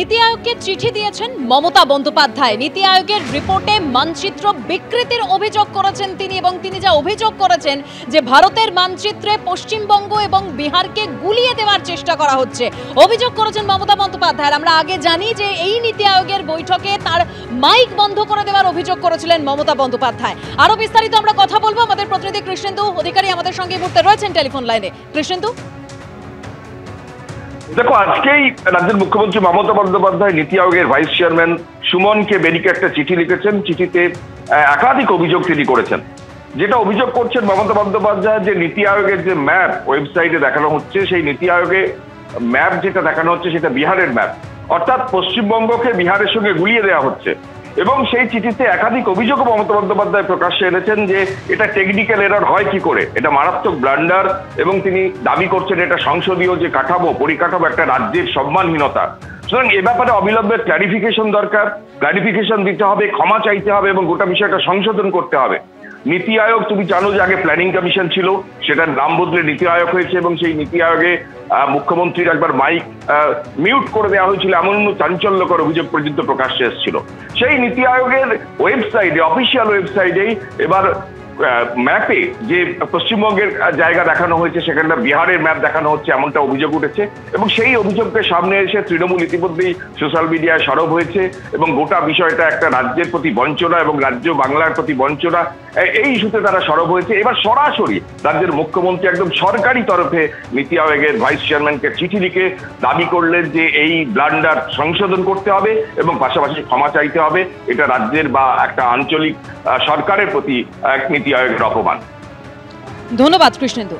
নীতি আয়োগকে চিঠি দিয়েছেন মমতা বন্দ্যোপাধ্যায়। নীতি আয়োগের রিপোর্টে মানচিত্র বিকৃতির অভিযোগ করেছেন তিনি, এবং তিনি যা অভিযোগ করেছেন যে ভারতের মানচিত্রে পশ্চিমবঙ্গ এবং বিহারকে গুলিয়ে দেওয়ার চেষ্টা করা হচ্ছে, অভিযোগ করেছেন মমতা বন্দ্যোপাধ্যায়। আমরা আগে জানি যে এই নীতি আয়োগের বৈঠকে তার মাইক বন্ধ করে দেওয়ার অভিযোগ করেছিলেন মমতা বন্দ্যোপাধ্যায়। আরো বিস্তারিত আমরা কথা বলবো, আমাদের প্রতিনিধি কৃষ্ণেন্দু অধিকারী আমাদের সঙ্গে এই মুহূর্তে রয়েছেন টেলিফোন লাইনে। কৃষ্ণেন্দু, দেখো, আজকেই রাজ্যের মুখ্যমন্ত্রী মমতা বন্দ্যোপাধ্যায় নীতি আয়োগের ভাইস চেয়ারম্যান সুমনকে বেরিকে একটা চিঠি লিখেছেন। চিঠিতে একাধিক অভিযোগ তিনি করেছেন। যেটা অভিযোগ করছেন মমতা বন্দ্যোপাধ্যায়, যে নীতি আয়োগের যে ম্যাপ ওয়েবসাইটে দেখানো হচ্ছে, সেই নীতি আয়োগে ম্যাপ যেটা দেখানো হচ্ছে সেটা বিহারের ম্যাপ, অর্থাৎ পশ্চিমবঙ্গকে বিহারের সঙ্গে গুলিয়ে দেওয়া হচ্ছে। এবং সেই চিঠিতে একাধিক অভিযোগও মমতা বন্দ্যোপাধ্যায় প্রকাশ্যে এনেছেন যে এটা টেকনিক্যাল এরর হয় কি করে, এটা মারাত্মক ব্লান্ডার, এবং তিনি দাবি করছেন এটা সংসদীয় যে কাঠামো পরিকাঠামো একটা রাজ্যের সম্মানহীনতা। সুতরাং এ ব্যাপারে অবিলম্বে ক্ল্যারিফিকেশন দরকার, ক্ল্যারিফিকেশন দিতে হবে, ক্ষমা চাইতে হবে এবং গোটা বিষয়টা সংশোধন করতে হবে। নীতি আয়োগ, তুমি জানো যে আগে প্ল্যানিং কমিশন ছিল, সেটার নাম বদলে নীতি আয়োগ হয়েছে, এবং সেই নীতি আয়োগে মুখ্যমন্ত্রীর একবার মাইক মিউট করে দেওয়া হয়েছিল, এমন চাঞ্চল্যকর অভিযোগ পর্যন্ত প্রকাশ্যে এসেছিল। সেই নীতি আয়োগের ওয়েবসাইটে, অফিসিয়াল ওয়েবসাইটেই এবার ম্যাপে যে পশ্চিমবঙ্গের জায়গা দেখানো হয়েছে সেখানটা বিহারের ম্যাপ দেখানো হচ্ছে, এমনটা অভিযোগ উঠেছে। এবং সেই অভিযোগকে সামনে এসে তৃণমূল ইতিমধ্যেই সোশ্যাল মিডিয়ায় সরব হয়েছে, এবং গোটা বিষয়টা একটা রাজ্যের প্রতি বঞ্চনা এবং রাজ্য বাংলার প্রতি বঞ্চনা, এই ইস্যুতে তারা সরব হয়েছে। এবার সরাসরি রাজ্যের মুখ্যমন্ত্রী একদম সরকারি তরফে নীতি আয়োগের ভাইস চেয়ারম্যানকে চিঠি লিখে দাবি করলেন যে এই ব্লান্ডার সংশোধন করতে হবে এবং পাশাপাশি ক্ষমা চাইতে হবে। এটা রাজ্যের বা একটা আঞ্চলিক সরকারের প্রতি নীতি আয়োগের অপমান। ধন্যবাদ কৃষ্ণেন্দু।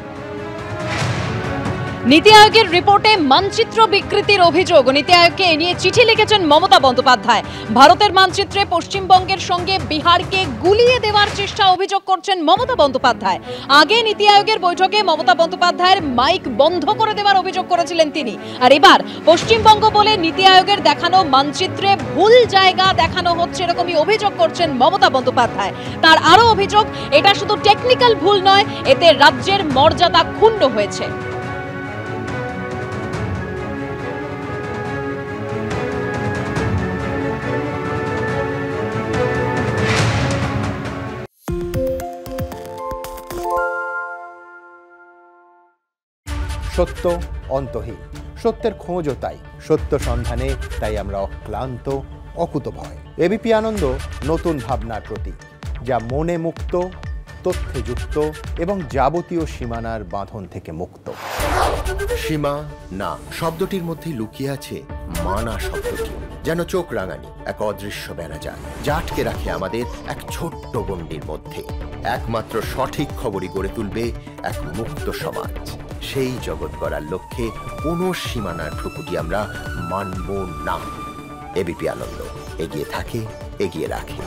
নীতি আয়োগের রিপোর্টে মানচিত্র বিকৃতির অভিযোগ, নীতি আয়োগকে এ নিয়ে চিঠি লিখেছেন মমতা বন্দ্যোপাধ্যায়। ভারতের মানচিত্রে পশ্চিমবঙ্গের সঙ্গে বিহারকে গুলিয়ে দেওয়ার চেষ্টা অভিযোগ করছেন মমতা বন্দ্যোপাধ্যায়। আগে নীতি আয়োগের বৈঠকে মমতা বন্দ্যোপাধ্যায়ের মাইক বন্ধ করে দেওয়ার অভিযোগ করেছিলেন তিনি, আর এবার পশ্চিমবঙ্গ বলে নীতি আয়োগের দেখানো মানচিত্রে ভুল জায়গা দেখানো হচ্ছে, এরকমই অভিযোগ করছেন মমতা বন্দ্যোপাধ্যায়। তার আরো অভিযোগ, এটা শুধু টেকনিক্যাল ভুল নয়, এতে রাজ্যের মর্যাদা ক্ষুণ্ণ হয়েছে। সত্য অন্তহীন, সত্যের খোঁজও তাই, সত্য সন্ধানে তাই আমরা অক্লান্ত, অকুতভয়। এবিপি আনন্দ নতুন ভাবনার প্রতীক, যা মনে মুক্ত, তথ্যে যুক্ত এবং যাবতীয় সীমানার বাঁধন থেকে মুক্ত। সীমা না শব্দটির মধ্যে লুকিয়ে আছে মানা শব্দটি, যেন চোখ রাঙানি এক অদৃশ্য ব্যানাজার, যা আটকে রাখে আমাদের এক ছোট্ট গণ্ডির মধ্যে। একমাত্র সঠিক খবরই গড়ে তুলবে এক মুক্ত সমাজ। সেই জগৎ গড়ার লক্ষ্যে কোনো সীমানার ঠুকুটি আমরা মানব না। এবিপি আনন্দ এগিয়ে থাকে, এগিয়ে রাখে।